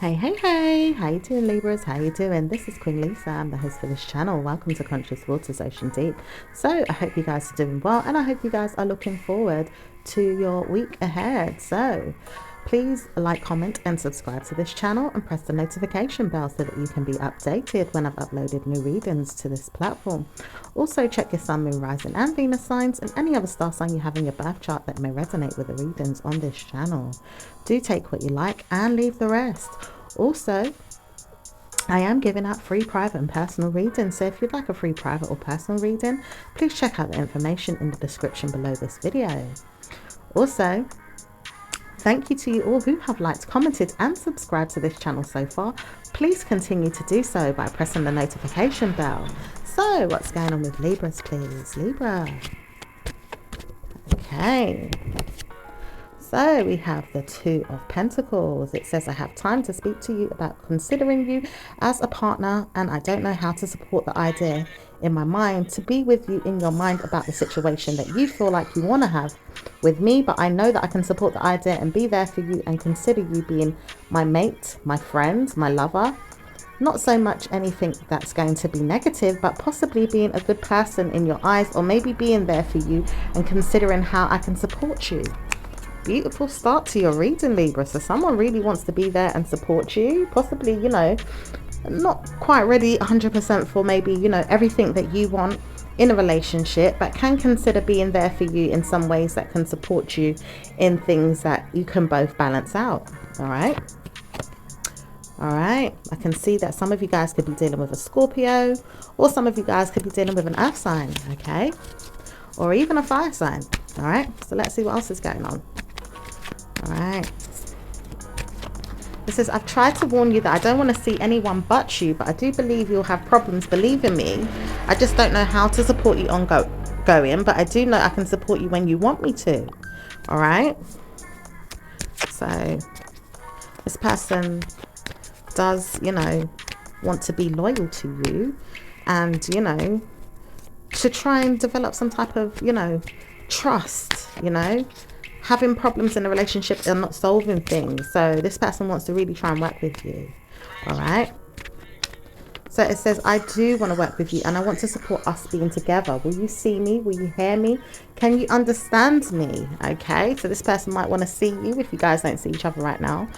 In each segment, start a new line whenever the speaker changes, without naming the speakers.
Hey, how you doing, Libras? How you doing? This is Queen Lisa. I'm the host for this channel. Welcome to Conscious Waters Ocean Deep. So I hope you guys are doing well, and I hope you guys are looking forward to your week ahead. So please like, comment and subscribe to this channel and press the notification bell so that you can be updated when I've uploaded new readings to this platform. Also check your sun, moon, rising and Venus signs and any other star sign you have in your birth chart that may resonate with the readings on this channel. Do take what you like and leave the rest. Also, I am giving out free private and personal readings, so if you'd like a free private or personal reading, please check out the information in the description below this video. Also, thank you to you all who have liked, commented and subscribed to this channel so far. Please continue to do so by pressing the notification bell. So what's going on with Libras, please? Libra. Okay. So we have the Two of Pentacles. It says, I have time to speak to you about considering you as a partner, and I don't know how to support the idea in my mind to be with you in your mind about the situation that you feel like you want to have with me, but I know that I can support the idea and be there for you and consider you being my mate, my friend, my lover. Not so much anything that's going to be negative, but possibly being a good person in your eyes, or maybe being there for you and considering how I can support you. Beautiful start to your reading, Libra. So someone really wants to be there and support you, possibly, you know, not quite ready 100% for maybe, you know, everything that you want in a relationship, but can consider being there for you in some ways that can support you in things that you can both balance out. All right, I can see that some of you guys could be dealing with a Scorpio, or some of you guys could be dealing with an earth sign, okay, or even a fire sign. All right, so let's see what else is going on. All right, it says, I've tried to warn you that I don't want to see anyone but you, but I do believe you'll have problems believing me. I just don't know how to support you on going, but I do know I can support you when you want me to. All right, so this person does, you know, want to be loyal to you, and, you know, to try and develop some type of, you know, trust, you know. Having problems in a relationship and not solving things. So this person wants to really try and work with you. All right. So it says, I do want to work with you and I want to support us being together. Will you see me? Will you hear me? Can you understand me? Okay. So this person might want to see you if you guys don't see each other right now.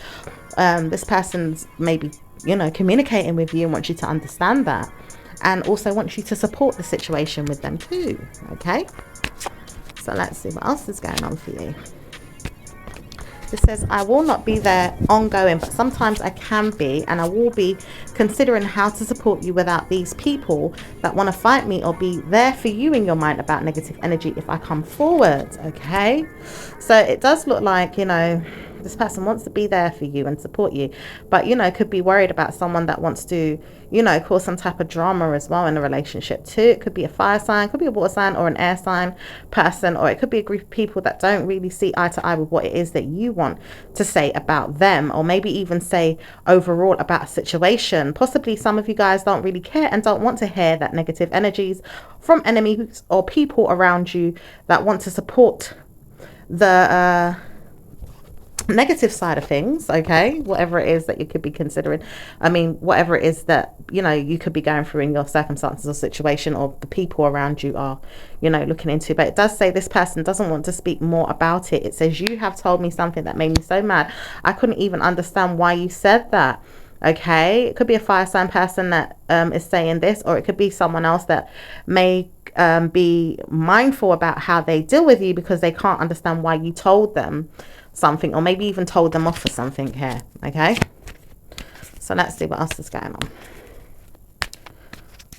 This person's maybe, you know, communicating with you and wants you to understand that. And also wants you to support the situation with them too. Okay. So let's see what else is going on for you. It says, I will not be there ongoing, but sometimes I can be, and I will be considering how to support you without these people that want to fight me or be there for you in your mind about negative energy if I come forward. Okay, so it does look like, you know, this person wants to be there for you and support you, but, you know, could be worried about someone that wants to, you know, cause some type of drama as well in a relationship too. It could be a fire sign, could be a water sign or an air sign person, or it could be a group of people that don't really see eye to eye with what it is that you want to say about them, or maybe even say overall about a situation. Possibly some of you guys don't really care and don't want to hear that negative energies from enemies or people around you that want to support the negative side of things. Okay, whatever it is that you could be considering, I mean, whatever it is that, you know, you could be going through in your circumstances or situation, or the people around you are, you know, looking into. But it does say this person doesn't want to speak more about it. It says, you have told me something that made me so mad I couldn't even understand why you said that. Okay, it could be a fire sign person that is saying this, or it could be someone else that may be mindful about how they deal with you because they can't understand why you told them something, or maybe even told them off for something here. Okay, so let's see what else is going on.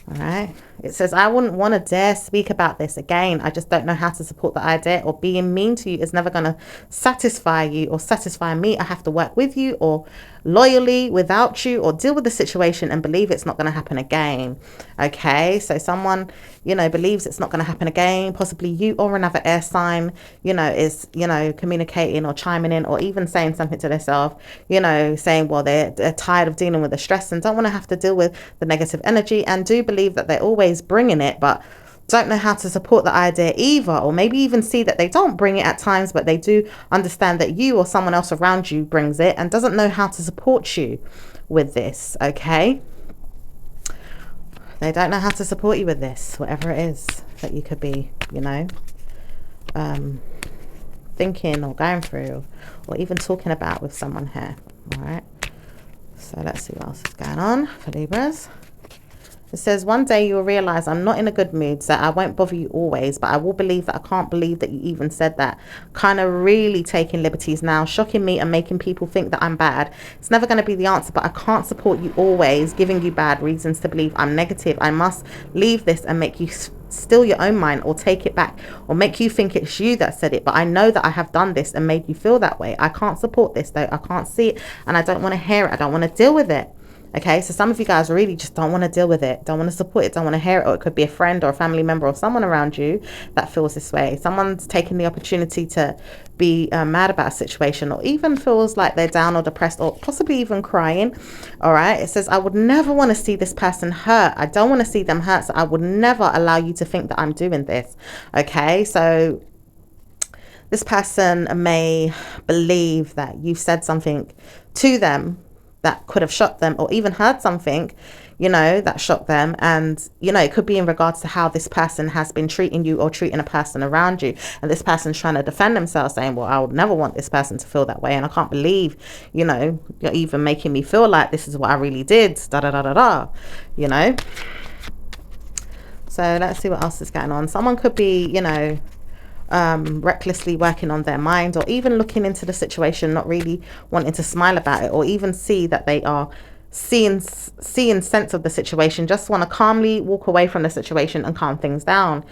All right, it says, I wouldn't want to dare speak about this again. I just don't know how to support the idea, or being mean to you is never going to satisfy you or satisfy me. I have to work with you or loyally without you, or deal with the situation and believe it's not going to happen again. Okay, so someone, you know, believes it's not going to happen again. Possibly you or another air sign, you know, is, you know, communicating or chiming in, or even saying something to themselves, you know, saying, well, they're tired of dealing with the stress and don't want to have to deal with the negative energy, and do believe that they're always bringing it, but don't know how to support the idea either, or maybe even see that they don't bring it at times, but they do understand that you or someone else around you brings it and doesn't know how to support you with this. Okay, they don't know how to support you with this, whatever it is that you could be, you know, thinking or going through, or even talking about with someone here. All right, so let's see what else is going on for Libras. It says, one day you'll realize I'm not in a good mood, so I won't bother you always, but I will believe that I can't believe that you even said that. Kind of really taking liberties now, shocking me and making people think that I'm bad. It's never going to be the answer, but I can't support you always, giving you bad reasons to believe I'm negative. I must leave this and make you steal your own mind, or take it back, or make you think it's you that said it. But I know that I have done this and made you feel that way. I can't support this though. I can't see it, and I don't want to hear it. I don't want to deal with it. Okay, so some of you guys really just don't want to deal with it, don't want to support it, don't want to hear it. Or it could be a friend or a family member or someone around you that feels this way. Someone's taking the opportunity to be mad about a situation, or even feels like they're down or depressed, or possibly even crying. All right, it says, I would never want to see this person hurt. I don't want to see them hurt, so I would never allow you to think that I'm doing this. Okay, so this person may believe that you've said something to them that could have shocked them, or even heard something, you know, that shocked them. And, you know, it could be in regards to how this person has been treating you or treating a person around you. And this person's trying to defend themselves, saying, well, I would never want this person to feel that way. And I can't believe, you know, you're even making me feel like this is what I really did, da da da da da, you know. So let's see what else is going on. Someone could be, you know, recklessly working on their mind, or even looking into the situation, not really wanting to smile about it, or even see that they are seeing sense of the situation, just want to calmly walk away from the situation and calm things down.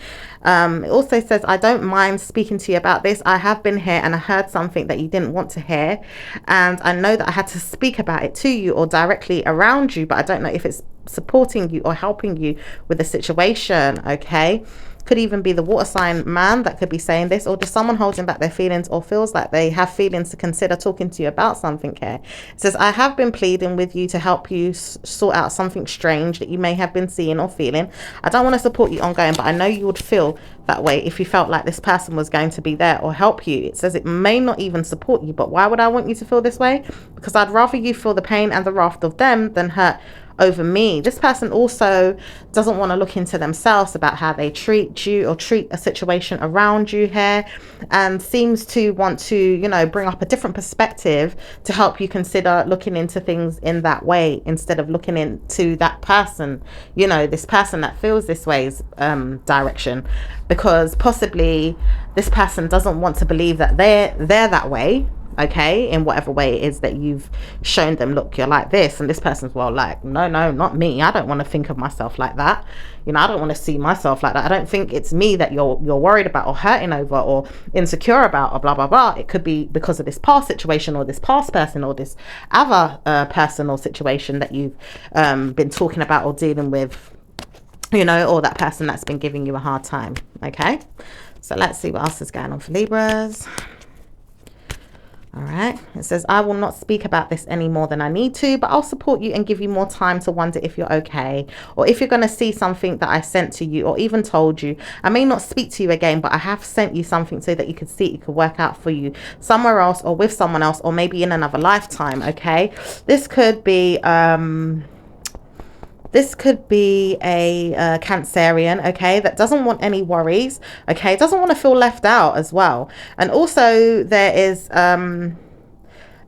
It also says, I don't mind speaking to you about this. I have been here and I heard something that you didn't want to hear, and I know that I had to speak about it to you or directly around you, but I don't know if it's supporting you or helping you with the situation. Okay, could even be the water sign man that could be saying this, or just someone holding back their feelings, or feels like they have feelings to consider talking to you about something here. It says, I have been pleading with you to help you sort out something strange that you may have been seeing or feeling. I don't want to support you ongoing, but I know you would feel that way if you felt like this person was going to be there or help you. It says it may not even support you, but why would I want you to feel this way? Because I'd rather you feel the pain and the wrath of them than hurt over me. This person also doesn't want to look into themselves about how they treat you or treat a situation around you here, and seems to want to, you know, bring up a different perspective to help you consider looking into things in that way, instead of looking into that person, you know, this person that feels this way's direction, because possibly this person doesn't want to believe that they're that way. Okay, in whatever way it is that you've shown them, look, you're like this, and this person's, well, like, no, not me. I don't want to think of myself like that. You know, I don't want to see myself like that. I don't think it's me that you're worried about or hurting over or insecure about or blah blah blah. It could be because of this past situation, or this past person, or this other person or situation that you've been talking about or dealing with, you know, or that person that's been giving you a hard time. Okay, so let's see what else is going on for Libras. All right, it says, I will not speak about this any more than I need to, but I'll support you and give you more time to wonder if you're okay, or if you're going to see something that I sent to you or even told you. I may not speak to you again, but I have sent you something so that you could see it could work out for you somewhere else, or with someone else, or maybe in another lifetime. Okay, this could be a Cancerian, okay, that doesn't want any worries, okay, doesn't want to feel left out as well. And also there is,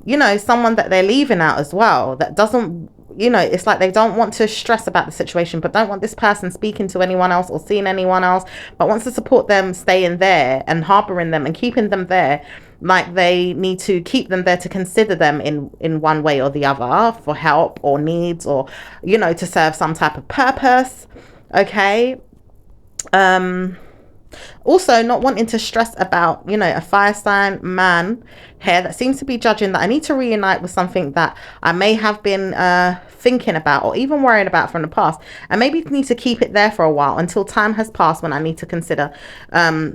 you know, someone that they're leaving out as well, that doesn't, you know, it's like they don't want to stress about the situation, but don't want this person speaking to anyone else or seeing anyone else, but wants to support them staying there and harboring them and keeping them there. Like they need to keep them there to consider them in one way or the other for help or needs, or, you know, to serve some type of purpose. Okay. Also not wanting to stress about, you know, a fire sign man here that seems to be judging that I need to reunite with something that I may have been thinking about or even worrying about from the past, and maybe need to keep it there for a while until time has passed, when I need to consider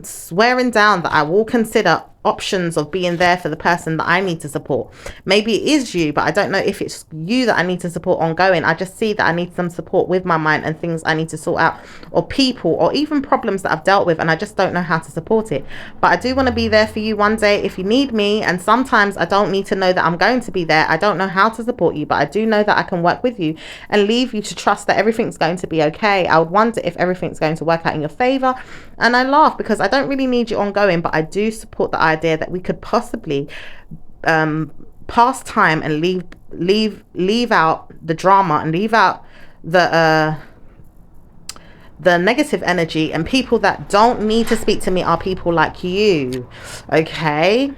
swearing down that I will consider options of being there for the person that I need to support. Maybe it is you, but I don't know if it's you that I need to support ongoing. I just see that I need some support with my mind and things I need to sort out, or people, or even problems that I've dealt with, and I just don't know how to support it. But I do want to be there for you one day if you need me, and sometimes I don't need to know that I'm going to be there. I don't know how to support you, but I do know that I can work with you and leave you to trust that everything's going to be okay. I would wonder if everything's going to work out in your favor. And I laugh because I don't really need you ongoing, but I do support the idea that we could possibly pass time and leave out the drama and leave out the negative energy, and people that don't need to speak to me are people like you. Okay.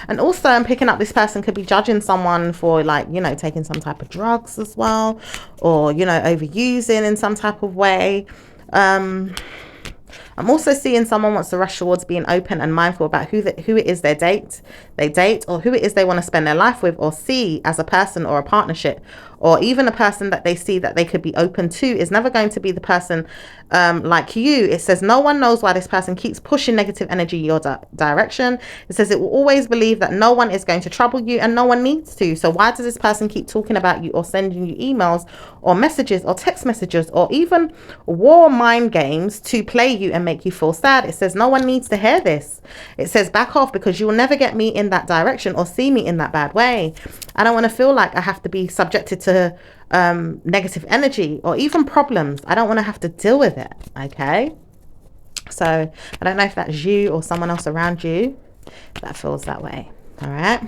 And also I'm picking up this person could be judging someone for, like, you know, taking some type of drugs as well, or, you know, overusing in some type of way. I'm also seeing someone wants to rush towards being open and mindful about who it is they date, or who it is they want to spend their life with or see as a person or a partnership, or even a person that they see that they could be open to is never going to be the person like you. It says no one knows why this person keeps pushing negative energy your direction. It says it will always believe that no one is going to trouble you and no one needs to. So why does this person keep talking about you or sending you emails or messages or text messages or even war mind games to play you and make you feel sad? It says no one needs to hear this. It says back off, because you will never get me in that direction or see me in that bad way. I don't want to feel like I have to be subjected to negative energy or even problems. I don't want to have to deal with it. Okay, so I don't know if that's you or someone else around you that feels that way. All right,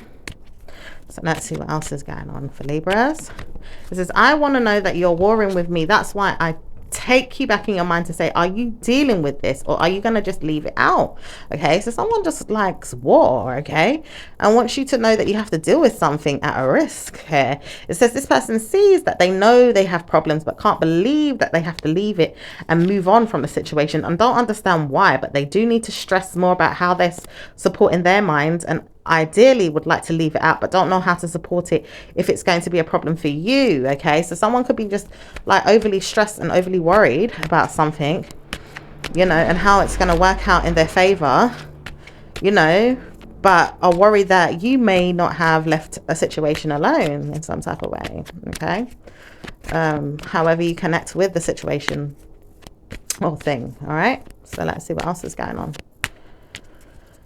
so let's see what else is going on for Libras. It says I want to know that you're warring with me. That's why I take you back in your mind to say, are you dealing with this, or are you going to just leave it out? Okay, so someone just likes war, okay, and wants you to know that you have to deal with something at a risk here. It says this person sees that they know they have problems but can't believe that they have to leave it and move on from the situation, and don't understand why, but they do need to stress more about how they're supporting their minds, and ideally would like to leave it out but don't know how to support it if it's going to be a problem for you. Okay, so someone could be just like overly stressed and overly worried about something, you know, and how it's going to work out in their favor, you know, but are worried that you may not have left a situation alone in some type of way. Okay, however you connect with the situation or thing. All right, so let's see what else is going on.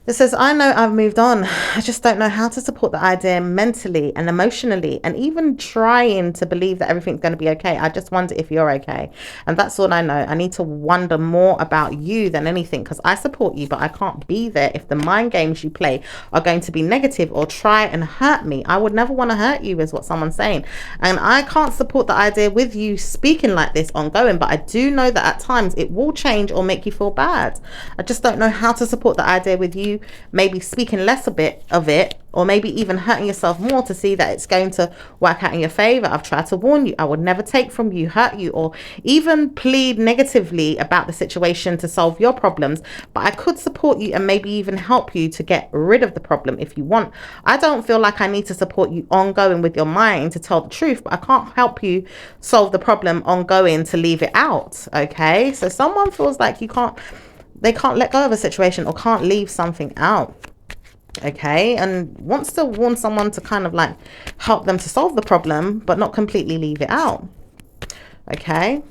It says, I know I've moved on. I just don't know how to support the idea mentally and emotionally, and even trying to believe that everything's going to be okay. I just wonder if you're okay. And that's all I know. I need to wonder more about you than anything, because I support you, but I can't be there if the mind games you play are going to be negative or try and hurt me. I would never want to hurt you, is what someone's saying. And I can't support the idea with you speaking like this ongoing, but I do know that at times it will change or make you feel bad. I just don't know how to support the idea with you maybe speaking less a bit of it, or maybe even hurting yourself more to see that it's going to work out in your favor. I've tried to warn you. I would never take from you, hurt you, or even plead negatively about the situation to solve your problems, but I could support you and maybe even help you to get rid of the problem if you want. I don't feel like I need to support you ongoing with your mind to tell the truth, but I can't help you solve the problem ongoing to leave it out. Okay, so someone feels like they can't let go of a situation or can't leave something out. Okay, and wants to warn someone to kind of like help them to solve the problem but not completely leave it out. Okay,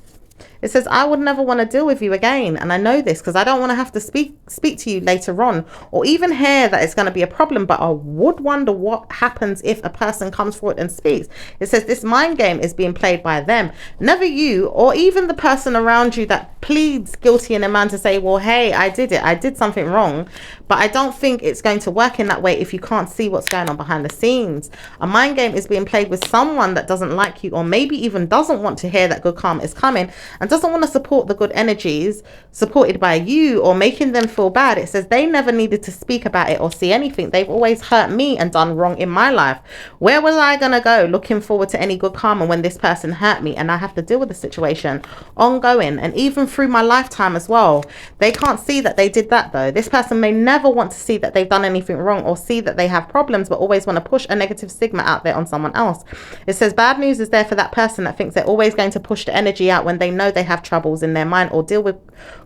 it says I would never want to deal with you again, and I know this because I don't want to have to speak to you later on, or even hear that it's going to be a problem, but I would wonder what happens if a person comes forward and speaks. It says this mind game is being played by them, never you, or even the person around you that pleads guilty in a man to say, well, hey, I did something wrong, but I don't think it's going to work in that way if you can't see what's going on behind the scenes. A mind game is being played with someone that doesn't like you, or maybe even doesn't want to hear that good karma is coming, and doesn't want to support the good energies supported by you, or making them feel bad. It says they never needed to speak about it or see anything. They've always hurt me and done wrong in my life. Where was I going to go looking forward to any good karma when this person hurt me and I have to deal with the situation ongoing and even through my lifetime as well? They can't see that they did that though. This person may never want to see that they've done anything wrong or see that they have problems, but always want to push a negative stigma out there on someone else. It says bad news is there for that person that thinks they're always going to push the energy out when they know they have troubles in their mind or deal with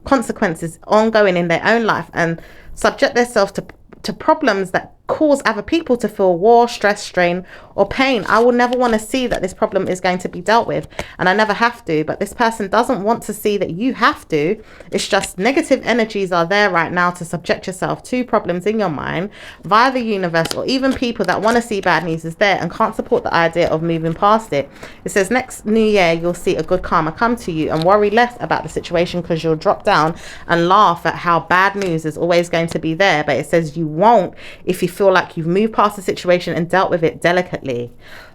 consequences ongoing in their own life, and subject themselves to to problems that cause other people to feel war, stress, strain, or pain. I will never want to see that this problem is going to be dealt with, and I never have to. But this person doesn't want to see that you have to. It's just negative energies are there right now to subject yourself to problems in your mind via the universe, or even people that want to see bad news is there and can't support the idea of moving past it. It says next new year you'll see a good karma come to you, and worry less about the situation because you'll drop down and laugh at how bad news is always going to be there. But it says you won't if you feel like you've moved past the situation and dealt with it delicately.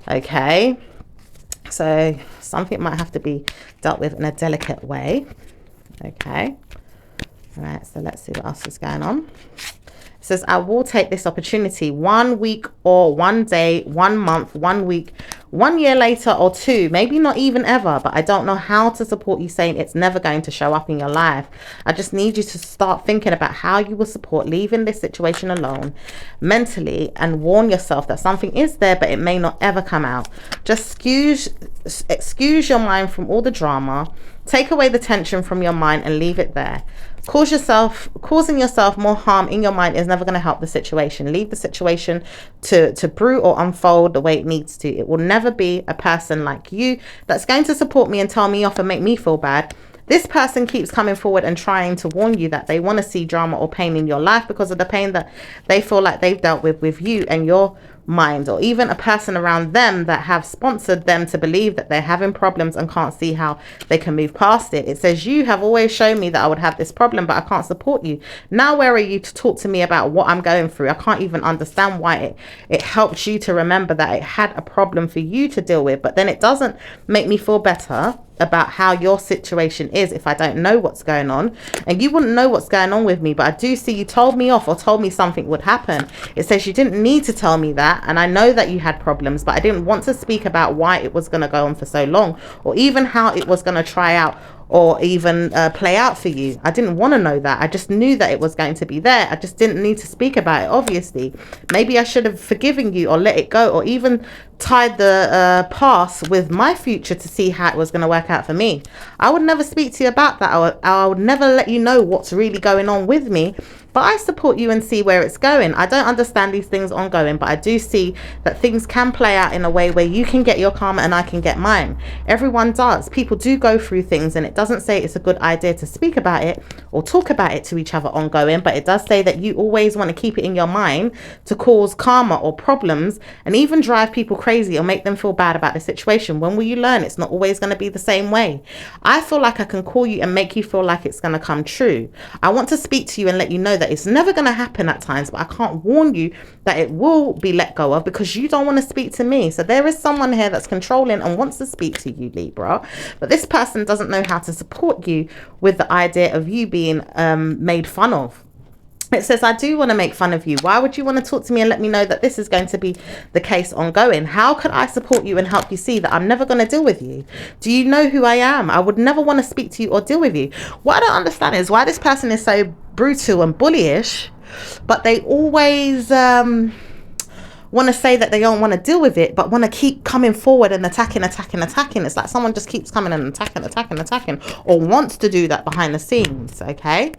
Okay, so something might have to be dealt with in a delicate way. Okay, all right, so let's see what else is going on. It says, I will take this opportunity 1 week or 1 day, 1 month, 1 week, 1 year later, or 2, maybe not even ever, but I don't know how to support you saying it's never going to show up in your life. I just need you to start thinking about how you will support leaving this situation alone mentally, and warn yourself that something is there, but it may not ever come out. Just excuse your mind from all the drama, take away the tension from your mind and leave it there. Causing yourself more harm in your mind is never going to help the situation. Leave the situation to brew or unfold the way it needs to. It will never be a person like you that's going to support me and tell me off and make me feel bad. This person keeps coming forward and trying to warn you that they want to see drama or pain in your life because of the pain that they feel like they've dealt with you and your mind, or even a person around them that have sponsored them to believe that they're having problems and can't see how they can move past it. It says, you have always shown me that I would have this problem, but I can't support you. Now where are you to talk to me about what I'm going through? I can't even understand why it helped you to remember that it had a problem for you to deal with, but then it doesn't make me feel better about how your situation is if I don't know what's going on. And you wouldn't know what's going on with me, but I do see you told me off or told me something would happen. It says you didn't need to tell me that, and I know that you had problems, but I didn't want to speak about why it was going to go on for so long, or even how it was going to try out or even play out for you. I didn't want to know that. I just knew that it was going to be there. I just didn't need to speak about it, obviously. Maybe I should have forgiven you or let it go, or even tied the past with my future to see how it was going to work out for me. I would never speak to you about that. I would never let you know what's really going on with me, but I support you and see where it's going. I don't understand these things ongoing, but I do see that things can play out in a way where you can get your karma and I can get mine. Everyone does. People do go through things, and it doesn't say it's a good idea to speak about it or talk about it to each other ongoing, but it does say that you always want to keep it in your mind to cause karma or problems and even drive people crazy or make them feel bad about the situation. When will you learn it's not always going to be the same way? I feel like I can call you and make you feel like it's going to come true. I want to speak to you and let you know that it's never going to happen at times, but I can't warn you that it will be let go of because you don't want to speak to me. So there is someone here that's controlling and wants to speak to you, Libra, but this person doesn't know how to support you with the idea of you being made fun of. It says, I do want to make fun of you. Why would you want to talk to me and let me know that this is going to be the case ongoing? How could I support you and help you see that I'm never going to deal with you? Do you know who I am? I would never want to speak to you or deal with you. What I don't understand is why this person is so brutal and bullyish, but they always want to say that they don't want to deal with it, but want to keep coming forward and attacking. It's like someone just keeps coming and attacking, or wants to do that behind the scenes, okay?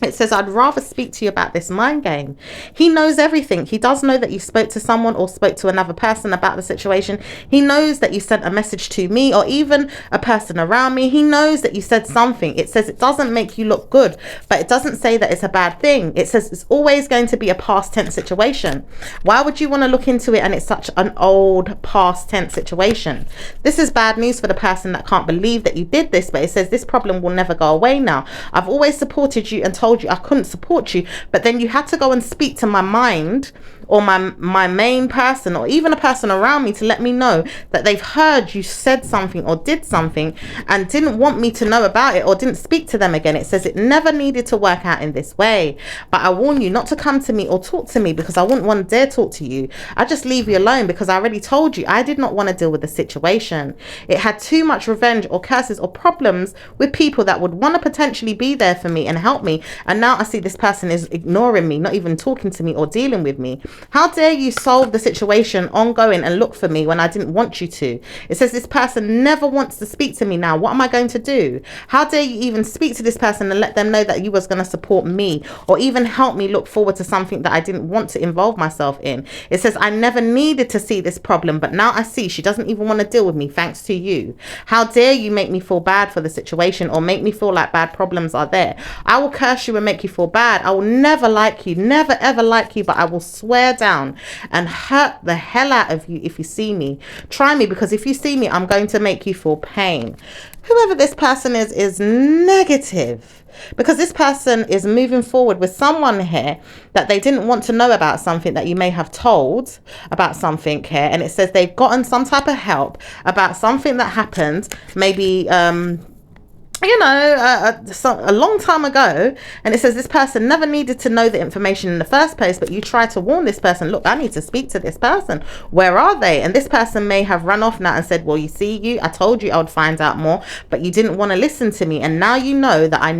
It says, I'd rather speak to you about this mind game. He knows everything. He does know that you spoke to someone or spoke to another person about the situation. He knows that you sent a message to me or even a person around me. He knows that you said something. It says it doesn't make you look good, but it doesn't say that it's a bad thing. It says it's always going to be a past tense situation. Why would you want to look into it and it's such an old past tense situation? This is bad news for the person that can't believe that you did this, but it says this problem will never go away now. I've always supported you and told you I couldn't support you, but then you had to go and speak to my mind or my main person or even a person around me to let me know that they've heard you said something or did something and didn't want me to know about it or didn't speak to them again. It says it never needed to work out in this way, but I warn you not to come to me or talk to me because I wouldn't want to dare talk to you. I just leave you alone because I already told you I did not want to deal with the situation. It had too much revenge or curses or problems with people that would want to potentially be there for me and help me, and now I see this person is ignoring me, not even talking to me or dealing with me. How dare you solve the situation ongoing and look for me when I didn't want you to? It says this person never wants to speak to me now. What am I going to do? How dare you even speak to this person and let them know that you was going to support me or even help me look forward to something that I didn't want to involve myself in? It says I never needed to see this problem, but now I see she doesn't even want to deal with me thanks to you. How dare you make me feel bad for the situation or make me feel like bad problems are there? I will curse you and make you feel bad. I will never like you, never ever like you, but I will swear down and hurt the hell out of you if you see me. Try me, because if you see me, I'm going to make you feel pain. Whoever this person is negative, because this person is moving forward with someone here that they didn't want to know about something that you may have told about something here. And it says they've gotten some type of help about something that happened maybe you know, a long time ago, and it says this person never needed to know the information in the first place, but you try to warn this person, look, I need to speak to this person, where are they? And this person may have run off now and said, well, you see, I told you I would find out more, but you didn't want to listen to me, and now you know that I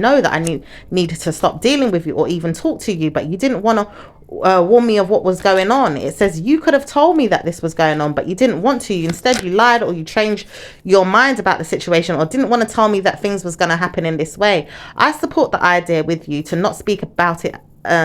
needed to stop dealing with you or even talk to you, but you didn't want to warn me of what was going on. It says you could have told me that this was going on, but you didn't want to. Instead, you lied or you changed your mind about the situation or didn't want to tell me that things was going to happen in this way. I support the idea with you to not speak about it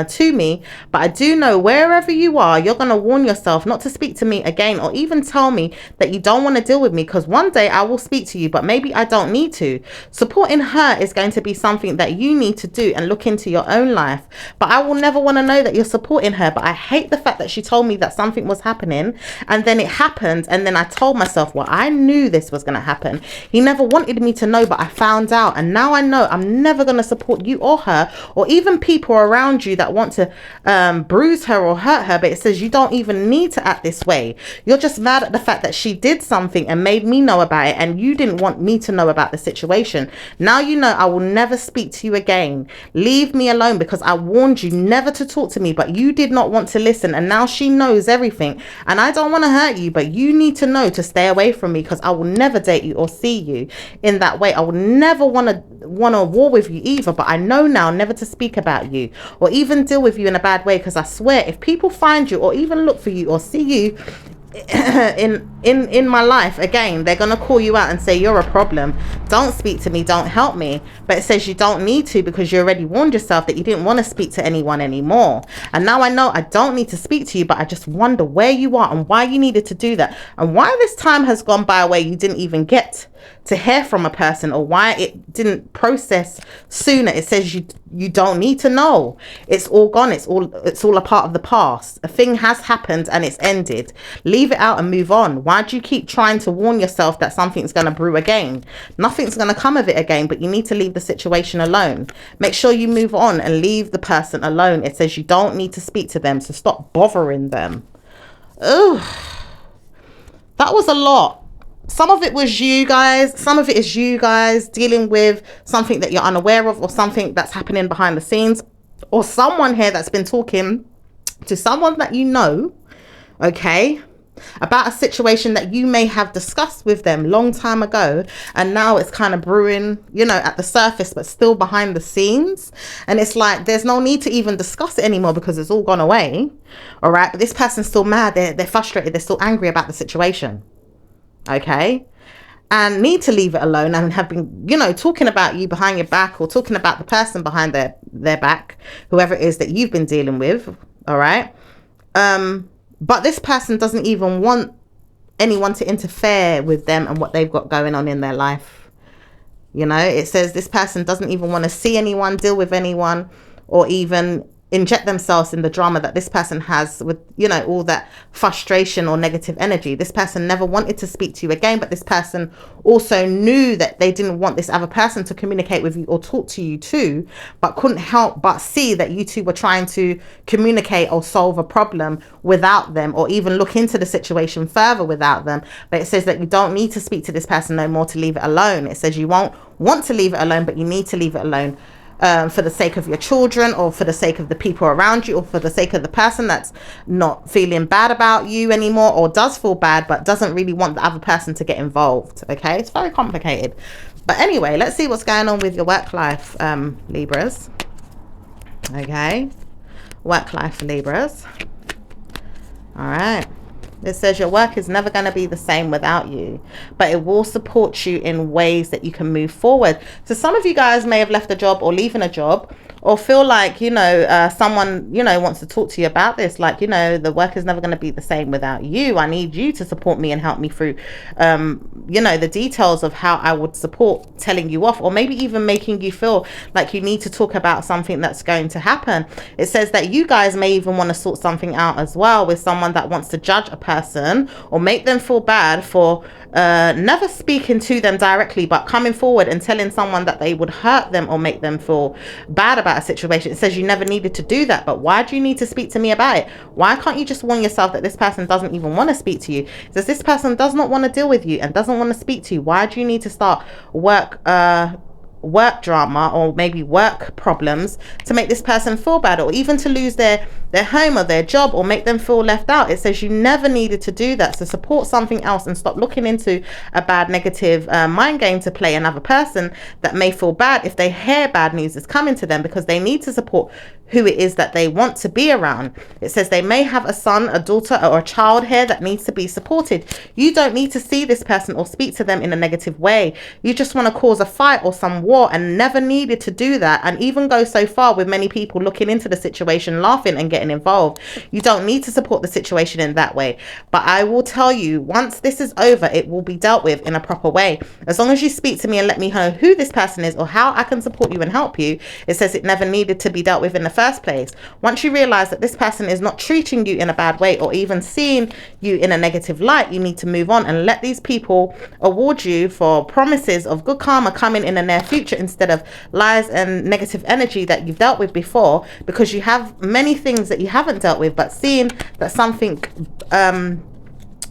to me, but I do know wherever you are, you're going to warn yourself not to speak to me again or even tell me that you don't want to deal with me, because one day I will speak to you, but maybe I don't need to. Supporting her is going to be something that you need to do and look into your own life, but I will never want to know that you're supporting her. But I hate the fact that she told me that something was happening and then it happened, and then I told myself, well, I knew this was going to happen. He never wanted me to know, but I found out, and now I know I'm never going to support you or her or even people around you that want to bruise her or hurt her. But it says you don't even need to act this way. You're just mad at the fact that she did something and made me know about it, and you didn't want me to know about the situation. Now you know I will never speak to you again. Leave me alone, because I warned you never to talk to me, but you did not want to listen, and now she knows everything, and I don't want to hurt you, but you need to know to stay away from me, because I will never date you or see you in that way. I will never want to war with you either, but I know now never to speak about you or even deal with you in a bad way, because I swear if people find you or even look for you or see you in my life again, they're gonna call you out and say you're a problem, don't speak to me, don't help me. But it says you don't need to, because you already warned yourself that you didn't want to speak to anyone anymore, and now I know I don't need to speak to you, but I just wonder where you are and why you needed to do that, and why this time has gone by where you didn't even get to hear from a person, or why it didn't process sooner. It says you don't need to know. It's all gone. It's all a part of the past. A thing has happened and it's ended. Leave it out and move on. Why do you keep trying to warn yourself that something's going to brew again? Nothing's going to come of it again, but you need to leave the situation alone. Make sure you move on and leave the person alone. It says you don't need to speak to them, so stop bothering them. Ugh, that was a lot. Some of it was you guys. Some of it is you guys dealing with something that you're unaware of, or something that's happening behind the scenes, or someone here that's been talking to someone that you know, okay, about a situation that you may have discussed with them long time ago, and now it's kind of brewing, you know, at the surface but still behind the scenes, and it's like there's no need to even discuss it anymore because it's all gone away. All right, but this person's still mad, they're frustrated, they're still angry about the situation, okay, and need to leave it alone, and have been, you know, talking about you behind your back, or talking about the person behind their back, whoever it is that you've been dealing with. All right, but this person doesn't even want anyone to interfere with them and what they've got going on in their life. You know, it says this person doesn't even want to see anyone, deal with anyone, or even inject themselves in the drama that this person has with, you know, all that frustration or negative energy. This person never wanted to speak to you again, but this person also knew that they didn't want this other person to communicate with you or talk to you too, but couldn't help but see that you two were trying to communicate or solve a problem without them, or even look into the situation further without them. But it says that you don't need to speak to this person no more, to leave it alone. It says you won't want to leave it alone, but you need to leave it alone. For the sake of your children, or for the sake of the people around you, or for the sake of the person that's not feeling bad about you anymore, or does feel bad but doesn't really want the other person to get involved. Okay, it's very complicated. But anyway, let's see what's going on with your work life, Libras. Okay, work life, Libras. All right. It says your work is never going to be the same without you, but it will support you in ways that you can move forward. So some of you guys may have left a job or leaving a job, or feel like, someone, wants to talk to you about this. Like, the work is never going to be the same without you. I need you to support me and help me through, the details of how I would support telling you off, or maybe even making you feel like you need to talk about something that's going to happen. It says that you guys may even want to sort something out as well with someone that wants to judge a person or make them feel bad for never speaking to them directly, but coming forward and telling someone that they would hurt them or make them feel bad about a situation. It says you never needed to do that, but why do you need to speak to me about it? Why can't you just warn yourself that this person doesn't even want to speak to you? It says this person does not want to deal with you and doesn't want to speak to you. Why do you need to start work drama or maybe work problems to make this person feel bad, or even to lose their home or their job, or make them feel left out? It says you never needed to do that. So support something else and stop looking into a bad negative mind game to play another person that may feel bad if they hear bad news is coming to them, because they need to support who it is that they want to be around. It says they may have a son, a daughter, or a child here that needs to be supported. You don't need to see this person or speak to them in a negative way. You just want to cause a fight or some war, and never needed to do that, and even go so far with many people looking into the situation, laughing and getting involved. You don't need to support the situation in that way. But I will tell you, once this is over, it will be dealt with in a proper way. As long as you speak to me and let me know who this person is or how I can support you and help you, it says it never needed to be dealt with in the first place. Once you realize that this person is not treating you in a bad way or even seeing you in a negative light, you need to move on and let these people award you for promises of good karma coming in the near future, instead of lies and negative energy that you've dealt with before, because you have many things that you haven't dealt with. But seeing that something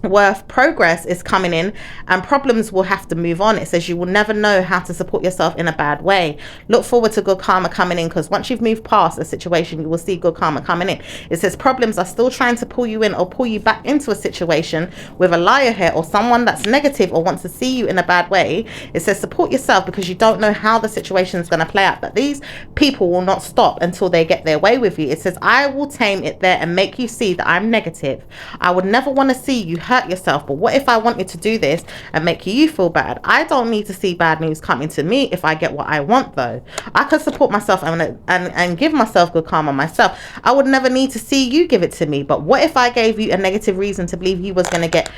worth progress is coming in, and problems will have to move on. It says you will never know how to support yourself in a bad way. Look forward to good karma coming in, because once you've moved past a situation, you will see good karma coming in. It says problems are still trying to pull you in or pull you back into a situation with a liar here, or someone that's negative or wants to see you in a bad way. It says support yourself, because you don't know how the situation is going to play out, but these people will not stop until they get their way with you. It says I will tame it there and make you see that I'm negative. I would never want to see you hurt yourself, but what if I wanted to do this and make you feel bad? I don't need to see bad news coming to me if I get what I want, though. I could support myself and give myself good karma myself. I would never need to see you give it to me, but what if I gave you a negative reason to believe you was going to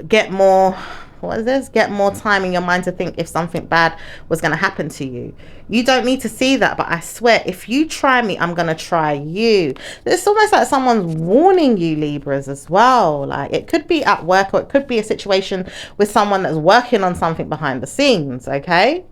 get more, what is this? Get more time in your mind to think if something bad was going to happen to you. You don't need to see that, but I swear, if you try me, I'm going to try you. It's almost like someone's warning you, Libras, as well. Like, it could be at work, or it could be a situation with someone that's working on something behind the scenes, okay?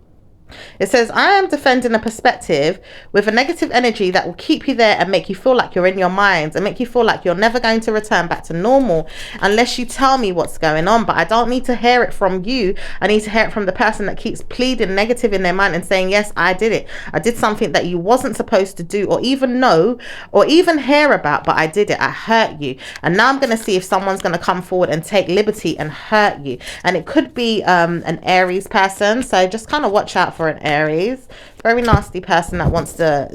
It says, I am defending a perspective with a negative energy that will keep you there and make you feel like you're in your mind and make you feel like you're never going to return back to normal unless you tell me what's going on. But I don't need to hear it from you. I need to hear it from the person that keeps pleading negative in their mind and saying, yes, I did it. I did something that you wasn't supposed to do, or even know, or even hear about, but I did it. I hurt you. And now I'm going to see if someone's going to come forward and take liberty and hurt you. And it could be an Aries person. So just kind of watch out for an Aries, very nasty person that wants to,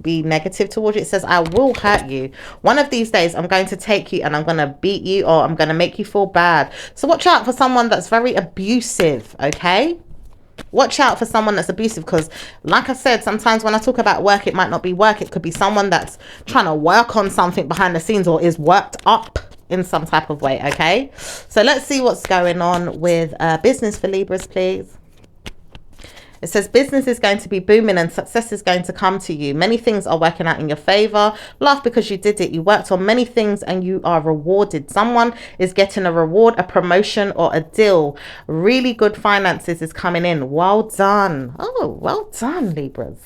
be negative towards you. It says, I will hurt you. One of these days, I'm going to take you and I'm going to beat you, or I'm going to make you feel bad. So watch out for someone that's very abusive, okay? Watch out for someone that's abusive, because like I said, sometimes when I talk about work, it might not be work. It could be someone that's trying to work on something behind the scenes, or is worked up in some type of way, okay? So let's see what's going on with business for Libras, please. It says business is going to be booming and success is going to come to you. Many things are working out in your favor. Laugh because you did it. You worked on many things and you are rewarded. Someone is getting a reward, a promotion, or a deal. Really good finances is coming in. Well done. Oh, well done, Libras.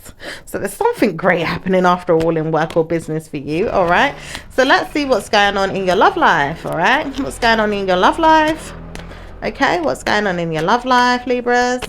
So there's something great happening after all in work or business for you. All right. So let's see what's going on in your love life. All right. What's going on in your love life? Okay. What's going on in your love life, Libras?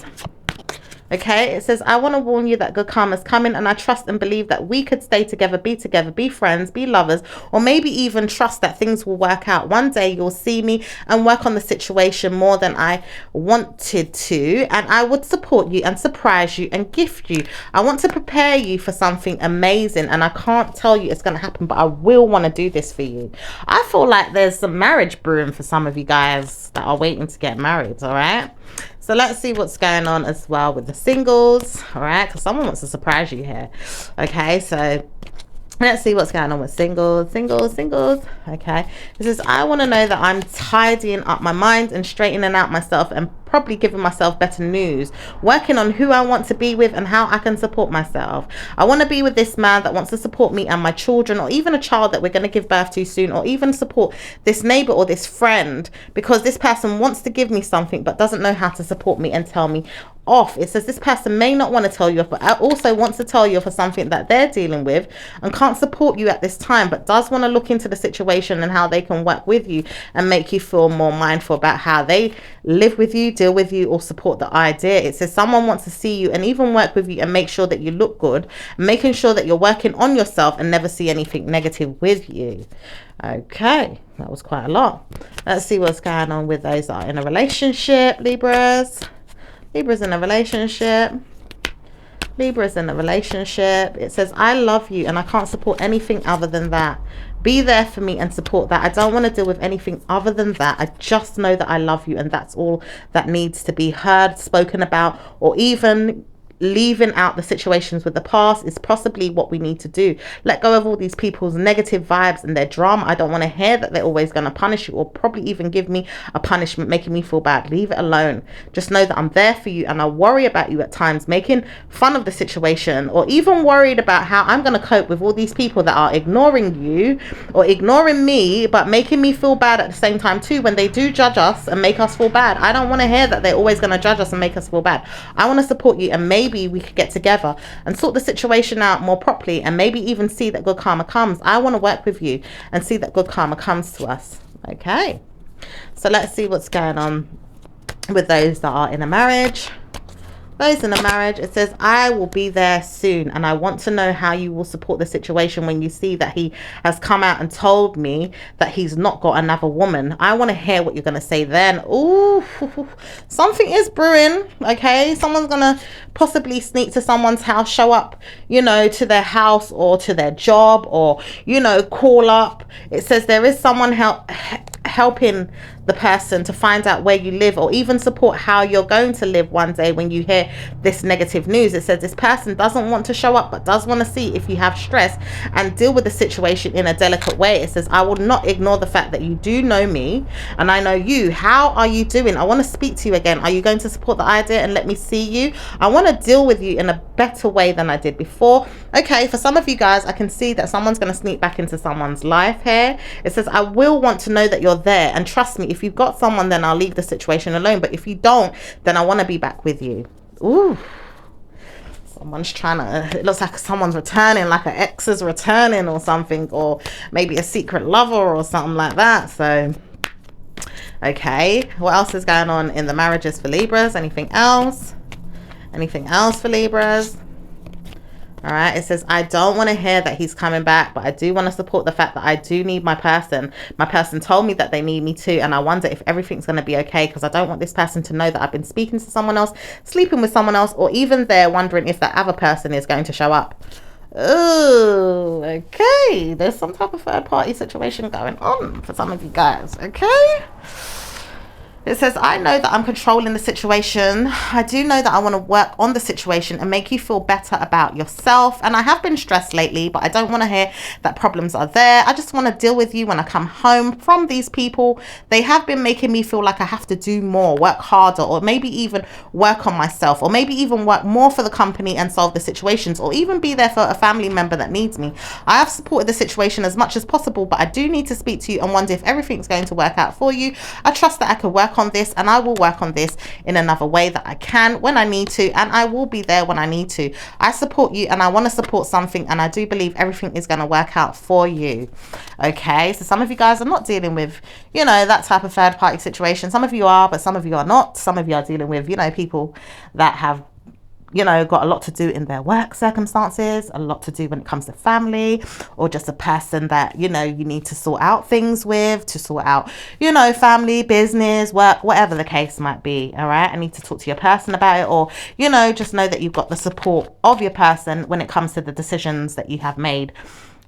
Okay, it says, I want to warn you that good karma is coming, and I trust and believe that we could stay together, be friends, be lovers, or maybe even trust that things will work out. One day you'll see me and work on the situation more than I wanted to, and I would support you and surprise you and gift you. I want to prepare you for something amazing, and I can't tell you it's going to happen, but I will want to do this for you. I feel like there's some marriage brewing for some of you guys that are waiting to get married, all right? So let's see what's going on as well with the singles, all right? Because someone wants to surprise you here. Okay, so let's see what's going on with singles. Okay, this is, I want to know that I'm tidying up my mind and straightening out myself and probably giving myself better news, working on who I want to be with and how I can support myself. I want to be with this man that wants to support me and my children, or even a child that we're going to give birth to soon, or even support this neighbor or this friend, because this person wants to give me something but doesn't know how to support me and tell me off. It says this person may not want to tell you off, but also wants to tell you for something that they're dealing with and can't support you at this time, but does want to look into the situation and how they can work with you and make you feel more mindful about how they live with you, deal with you, or support the idea. It says someone wants to see you and even work with you and make sure that you look good, making sure that you're working on yourself and never see anything negative with you. Okay, that was quite a lot. Let's see what's going on with those that are in a relationship. Libra's in a relationship. Libra's in a relationship. It says, I love you and I can't support anything other than that. Be there for me and support that. I don't want to deal with anything other than that. I just know that I love you, and that's all that needs to be heard, spoken about, or even leaving out the situations with the past is possibly what we need to do. Let go of all these people's negative vibes and their drama. I don't want to hear that they're always going to punish you, or probably even give me a punishment making me feel bad. Leave it alone. Just know that I'm there for you, and I worry about you at times, making fun of the situation, or even worried about how I'm going to cope with all these people that are ignoring you or ignoring me, but making me feel bad at the same time too when they do judge us and make us feel bad. I don't want to hear that they're always going to judge us and make us feel bad. I want to support you, and maybe we could get together and sort the situation out more properly, and maybe even see that good karma comes. I want to work with you and see that good karma comes to us. Okay, so let's see what's going on with those that are in a marriage. Those in a marriage, it says, I will be there soon, and I want to know how you will support the situation when you see that he has come out and told me that he's not got another woman. I want to hear what you're going to say then. Ooh, something is brewing. Okay, someone's going to possibly sneak to someone's house, show up, you know, to their house or to their job, or, you know, call up. It says there is someone helping the person to find out where you live, or even support how you're going to live one day when you hear this negative news. It says this person doesn't want to show up, but does want to see if you have stress and deal with the situation in a delicate way. It says, I will not ignore the fact that you do know me and I know you. How are you doing? I want to speak to you again. Are you going to support the idea and let me see you? I want to deal with you in a better way than I did before. Okay, for some of you guys, I can see that someone's going to sneak back into someone's life here. It says, I will want to know that you're there, and trust me, if you've got someone, then I'll leave the situation alone, but if you don't, then I want to be back with you. Ooh, someone's trying to, it looks like someone's returning, like an ex is returning or something, or maybe a secret lover or something like that. So okay, what else is going on in the marriages for Libras? Anything else for Libras? All right, it says, I don't want to hear that he's coming back, but I do want to support the fact that I do need my person. My person told me that they need me too, and I wonder if everything's going to be okay, because I don't want this person to know that I've been speaking to someone else, sleeping with someone else, or even they're wondering if that other person is going to show up. Oh, okay. There's some type of third party situation going on for some of you guys, okay? It says, I know that I'm controlling the situation. I do know that I want to work on the situation and make you feel better about yourself. And I have been stressed lately, but I don't want to hear that problems are there. I just want to deal with you when I come home from these people. They have been making me feel like I have to do more, work harder, or maybe even work on myself, or maybe even work more for the company and solve the situations, or even be there for a family member that needs me. I have supported the situation as much as possible, but I do need to speak to you and wonder if everything's going to work out for you. I trust that I can work on this, and I will work on this in another way that I can when I need to, and I will be there when I need to. I support you, and I want to support something, and I do believe everything is going to work out for you. Okay, so some of you guys are not dealing with, you know, that type of third party situation. Some of you are, but some of you are not. Some of you are dealing with, you know, people that have you know, got a lot to do in their work circumstances, a lot to do when it comes to family, or just a person that, you know, you need to sort out things with, to sort out, you know, family, business, work, whatever the case might be. All right. I need to talk to your person about it, or, you know, just know that you've got the support of your person when it comes to the decisions that you have made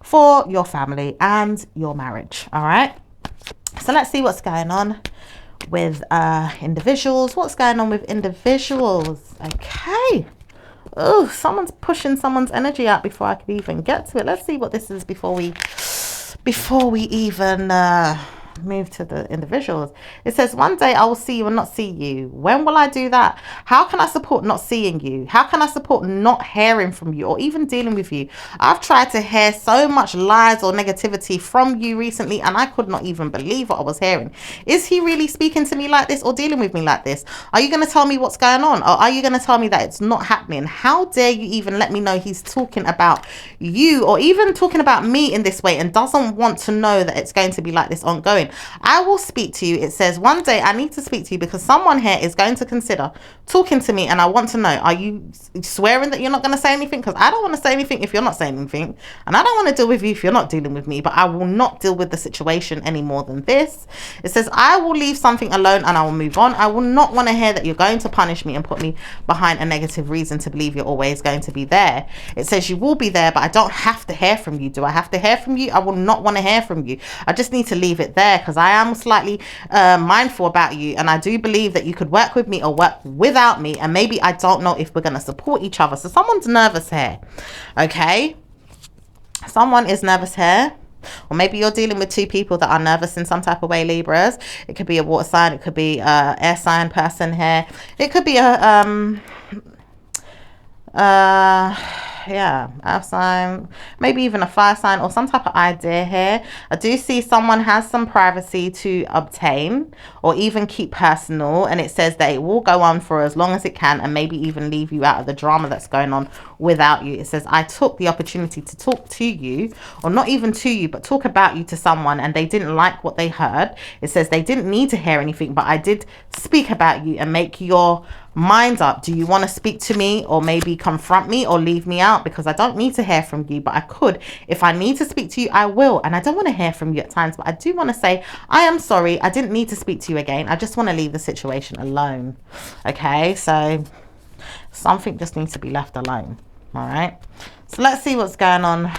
for your family and your marriage. All right. So let's see what's going on with individuals. What's going on with individuals? Okay. Oh, someone's pushing someone's energy out before I could even get to it. Let's see what this is before we even move to the individuals. It says, one day I will see you and not see you. When will I do that? How can I support not seeing you? How can I support not hearing from you or even dealing with you? I've tried to hear so much lies or negativity from you recently, and I could not even believe what I was hearing. Is he really speaking to me like this or dealing with me like this? Are you going to tell me what's going on, or are you going to tell me that it's not happening? How dare you even let me know he's talking about you or even talking about me in this way and doesn't want to know that it's going to be like this ongoing? I will speak to you. It says, one day I need to speak to you because someone here is going to consider talking to me, and I want to know, are you swearing that you're not going to say anything? Because I don't want to say anything if you're not saying anything, and I don't want to deal with you if you're not dealing with me, but I will not deal with the situation any more than this. It says, I will leave something alone and I will move on. I will not want to hear that you're going to punish me and put me behind a negative reason to believe you're always going to be there. It says you will be there, but I don't have to hear from you. Do I have to hear from you? I will not want to hear from you. I just need to leave it there because I am slightly mindful about you, and I do believe that you could work with me or work without me, and maybe I don't know if we're going to support each other. So someone's nervous here. Okay, someone is nervous here. Or maybe you're dealing with two people that are nervous in some type of way, Libras. It could be a water sign, it could be a air sign person here, it could be a earth sign, maybe even a fire sign, or some type of idea here. I do see someone has some privacy to obtain or even keep personal, and it says that it will go on for as long as it can and maybe even leave you out of the drama that's going on without you. It says, I took the opportunity to talk to you, or not even to you, but talk about you to someone, and they didn't like what they heard. It says they didn't need to hear anything, but I did speak about you and make your mind up. Do you want to speak to me, or maybe confront me, or leave me out? Because I don't need to hear from you, but I could. If I need to speak to you, I will. And I don't want to hear from you at times, but I do want to say, I am sorry. I didn't need to speak to you again. I just want to leave the situation alone. Okay, so something just needs to be left alone. All right, so let's see what's going on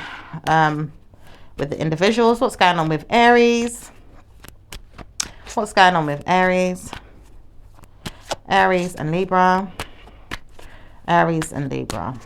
with the individuals. What's going on with Aries? What's going on with Aries? Aries and Libra. Aries and Libra.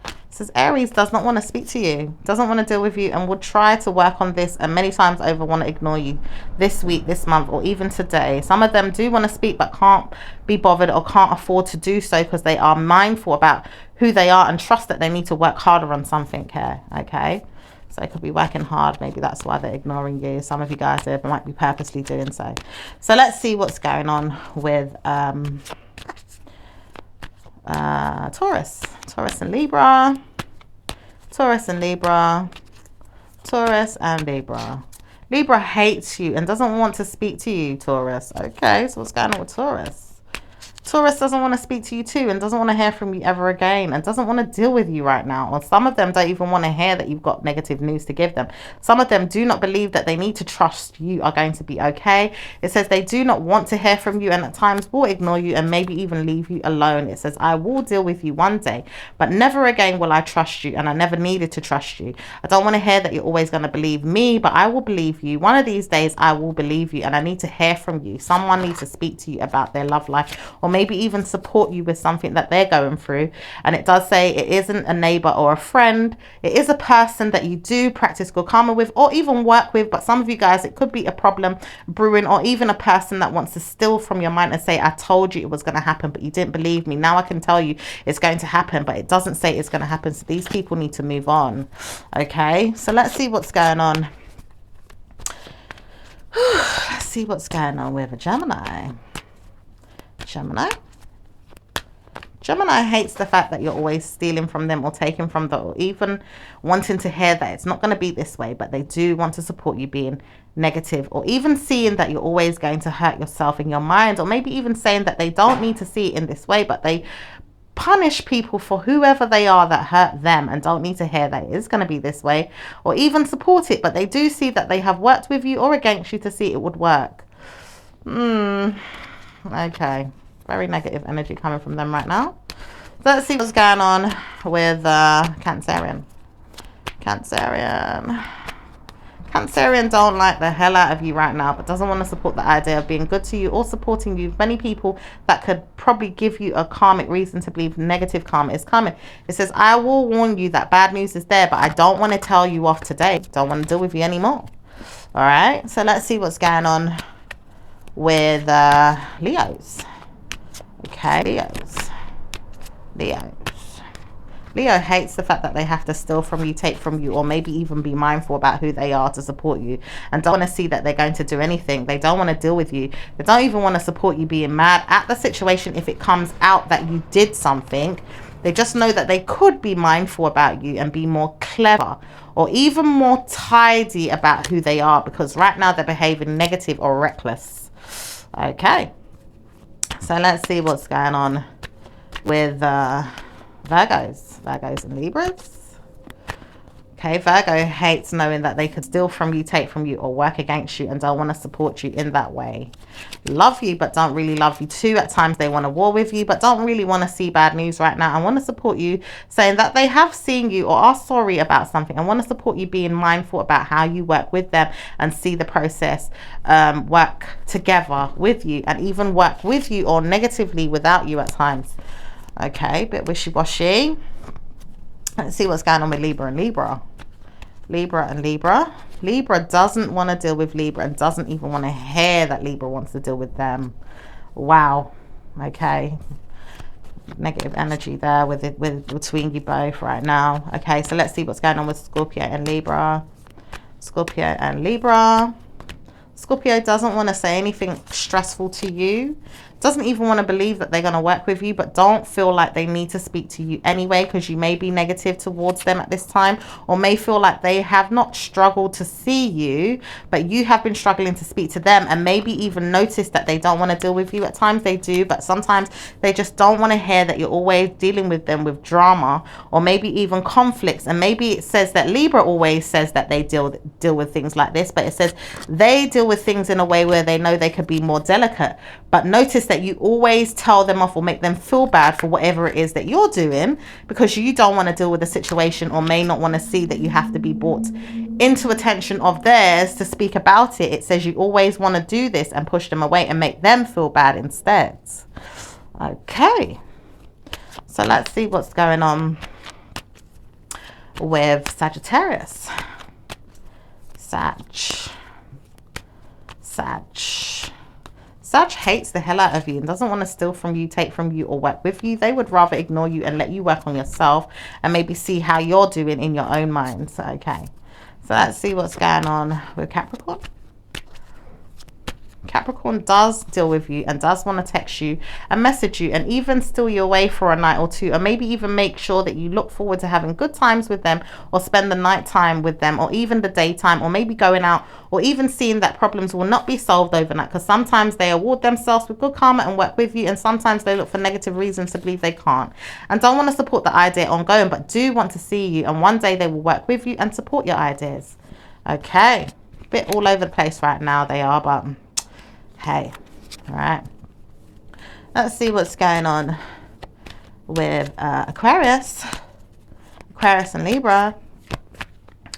It says Aries does not want to speak to you, doesn't want to deal with you, and will try to work on this, and many times over want to ignore you this week, this month, or even today. Some of them do want to speak but can't be bothered or can't afford to do so because they are mindful about who they are and trust that they need to work harder on something here. Okay, so they could be working hard. Maybe that's why they're ignoring you. Some of you guys there might be purposely doing so. So let's see what's going on with Taurus. Taurus and Libra. Taurus and Libra. Taurus and Libra. Libra hates you and doesn't want to speak to you, Taurus. Okay, so what's going on with Taurus? Taurus doesn't want to speak to you too, and doesn't want to hear from you ever again, and doesn't want to deal with you right now. Or some of them don't even want to hear that you've got negative news to give them. Some of them do not believe that they need to trust you are going to be okay. It says they do not want to hear from you, and at times will ignore you and maybe even leave you alone. It says, I will deal with you one day, but never again will I trust you, and I never needed to trust you. I don't want to hear that you're always going to believe me, but I will believe you. One of these days I will believe you, and I need to hear from you. Someone needs to speak to you about their love life, or maybe even support you with something that they're going through. And it does say it isn't a neighbor or a friend. It is a person that you do practice good karma with or even work with. But some of you guys, it could be a problem brewing, or even a person that wants to steal from your mind and say, I told you it was going to happen, but you didn't believe me. Now I can tell you it's going to happen, but it doesn't say it's going to happen. So these people need to move on. Okay, so let's see what's going on. Let's see what's going on with a Gemini. Gemini hates the fact that you're always stealing from them or taking from them, or even wanting to hear that it's not going to be this way, but they do want to support you being negative, or even seeing that you're always going to hurt yourself in your mind, or maybe even saying that they don't need to see it in this way, but they punish people for whoever they are that hurt them and don't need to hear that it is going to be this way, or even support it, but they do see that they have worked with you or against you to see it would work. Okay, very negative energy coming from them right now. So let's see what's going on with Cancerian. Cancerian don't like the hell out of you right now, but doesn't want to support the idea of being good to you or supporting you. Many people that could probably give you a karmic reason to believe negative karma is coming. It says, I will warn you that bad news is there, but I don't want to tell you off today. Don't want to deal with you anymore. All right, so let's see what's going on with Leos. Okay, Leos. Leo hates the fact that they have to steal from you, take from you, or maybe even be mindful about who they are to support you, and don't want to see that they're going to do anything. They don't want to deal with you. They don't even want to support you being mad at the situation if it comes out that you did something. They just know that they could be mindful about you and be more clever or even more tidy about who they are, because right now they're behaving negative or reckless. Okay, so let's see what's going on with Virgos and Libras. Okay, Virgo hates knowing that they could steal from you, take from you, or work against you, and don't want to support you in that way. Love you, but don't really love you too. At times they want to war with you, but don't really want to see bad news right now, and want to support you, saying that they have seen you or are sorry about something, and want to support you being mindful about how you work with them and see the process work together with you, and even work with you or negatively without you at times. Okay, bit wishy-washy. Let's see what's going on with Libra and Libra. Libra doesn't want to deal with Libra and doesn't even want to hear that Libra wants to deal with them. Wow. Okay. Negative energy there with between you both right now. Okay, so let's see what's going on with Scorpio and Libra. Scorpio doesn't want to say anything stressful to you. Doesn't even want to believe that they're going to work with you, but don't feel like they need to speak to you anyway, because you may be negative towards them at this time, or may feel like they have not struggled to see you, but you have been struggling to speak to them, and maybe even notice that they don't want to deal with you. At times they do, but sometimes they just don't want to hear that you're always dealing with them with drama, or maybe even conflicts. And maybe it says that Libra always says that they deal with things like this, but it says they deal with things in a way where they know they could be more delicate. But notice that you always tell them off or make them feel bad for whatever it is that you're doing, because you don't want to deal with the situation, or may not want to see that you have to be brought into attention of theirs to speak about it. It says you always want to do this and push them away and make them feel bad instead. Okay, so let's see what's going on with Sagittarius. Sag hates the hell out of you and doesn't want to steal from you, take from you, or work with you. They would rather ignore you and let you work on yourself and maybe see how you're doing in your own mind. So, okay, so let's see what's going on with Capricorn. Capricorn does deal with you and does want to text you and message you and even steal you away for a night or two, or maybe even make sure that you look forward to having good times with them, or spend the night time with them, or even the daytime, or maybe going out, or even seeing that problems will not be solved overnight, because sometimes they award themselves with good karma and work with you, and sometimes they look for negative reasons to believe they can't, and don't want to support the idea ongoing, but do want to see you, and one day they will work with you and support your ideas. Okay, bit all over the place right now they are, but hey, all right, let's see what's going on with Aquarius and Libra.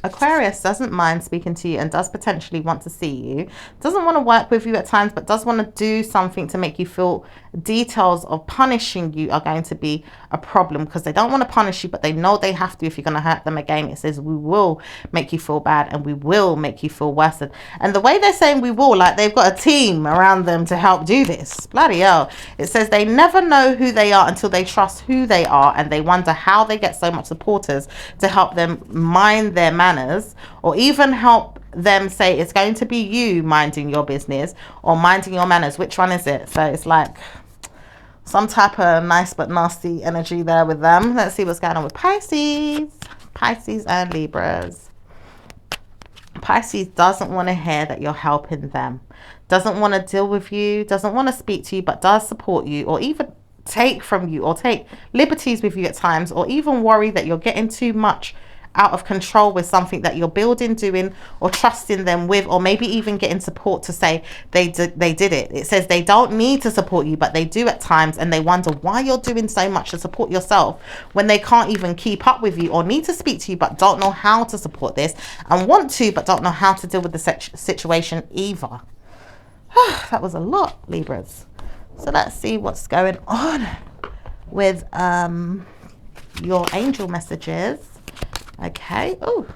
Aquarius doesn't mind speaking to you and does potentially want to see you. Doesn't want to work with you at times, but does want to do something to make you feel details of punishing you are going to be a problem, because they don't want to punish you, but they know they have to if you're going to hurt them again. It says we will make you feel bad and we will make you feel worse. And the way they're saying we will, like they've got a team around them to help do this. Bloody hell. It says they never know who they are until they trust who they are, and they wonder how they get so much supporters to help them mind their manners, or even help them say it's going to be you minding your business or minding your manners. Which one is it? So it's like some type of nice but nasty energy there with them. Let's see what's going on with Pisces and Libras. Pisces doesn't want to hear that you're helping them, doesn't want to deal with you, doesn't want to speak to you, but does support you, or even take from you or take liberties with you at times, or even worry that you're getting too much out of control with something that you're building, doing, or trusting them with, or maybe even getting support to say they did it. It says they don't need to support you, but they do at times, and they wonder why you're doing so much to support yourself when they can't even keep up with you, or need to speak to you but don't know how to support this, and want to but don't know how to deal with the situation either. That was a lot, Libras. So let's see what's going on with your angel messages. Okay. Oh.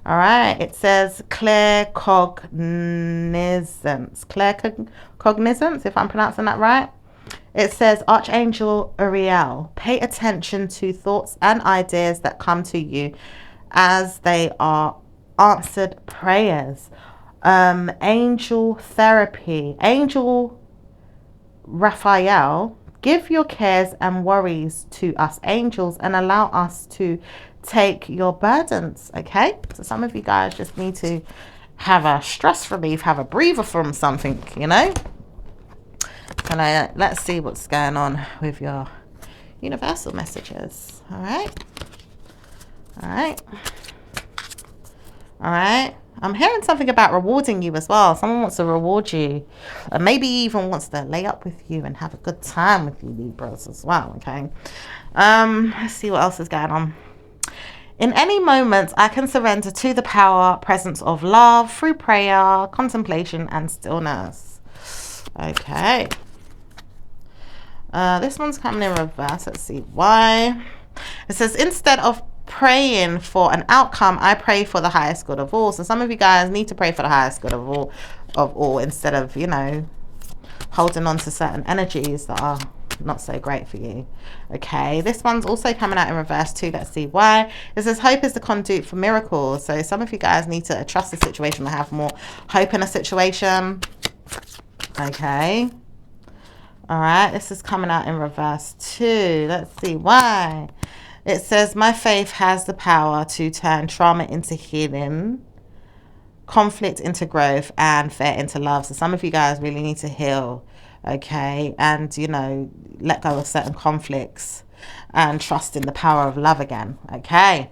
All right. It says claircognizance. Claircognizance, if I'm pronouncing that right. It says, Archangel Uriel, pay attention to thoughts and ideas that come to you as they are answered prayers. Angel therapy. Angel Raphael, give your cares and worries to us angels and allow us to take your burdens. Okay, so some of you guys just need to have a stress relief, have a breather from something, you know. And let's see what's going on with your universal messages. All right, all right, all right. I'm hearing something about rewarding you as well. Someone wants to reward you, and maybe even wants to lay up with you and have a good time with you, Libras, as well. Okay. Let's see what else is going on. In any moment, I can surrender to the power, presence of love through prayer, contemplation, and stillness. Okay. This one's coming in reverse. Let's see why. It says, instead of praying for an outcome, I pray for the highest good of all. So some of you guys need to pray for the highest good of all instead of, you know, holding on to certain energies that are not so great for you. Okay, this one's also coming out in reverse too. Let's see why. It says hope is the conduit for miracles. So some of you guys need to trust the situation and have more hope in a situation. Okay. All right, this is coming out in reverse too. Let's see why. It says, my faith has the power to turn trauma into healing, conflict into growth, and fear into love. So some of you guys really need to heal, okay? And, you know, let go of certain conflicts and trust in the power of love again, okay?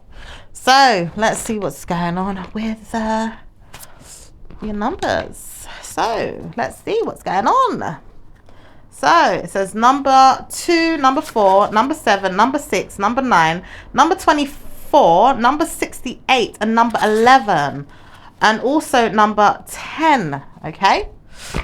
So let's see what's going on with your numbers. So let's see what's going on. So it says number 2, number 4, number 7, number 6, number 9, number 24, number 68, and number 11, and also number 10. Okay,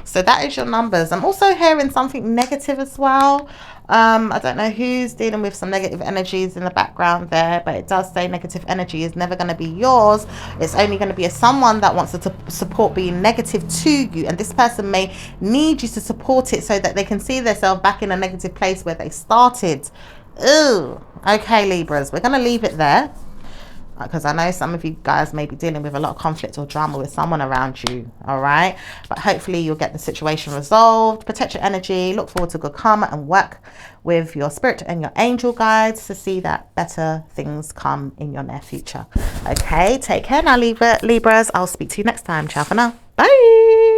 so that is your numbers. I'm also hearing something negative as well. I don't know who's dealing with some negative energies in the background there, but it does say negative energy is never going to be yours. It's only going to be someone that wants to support being negative to you, and this person may need you to support it so that they can see themselves back in a negative place where they started. Ooh, okay, Libras, we're going to leave it there, because I know some of you guys may be dealing with a lot of conflict or drama with someone around you. All right, but hopefully you'll get the situation resolved. Protect your energy, look forward to good karma, and work with your spirit and your angel guides to see that better things come in your near future. Okay, take care now, Libras. I'll speak to you next time. Ciao for now. Bye.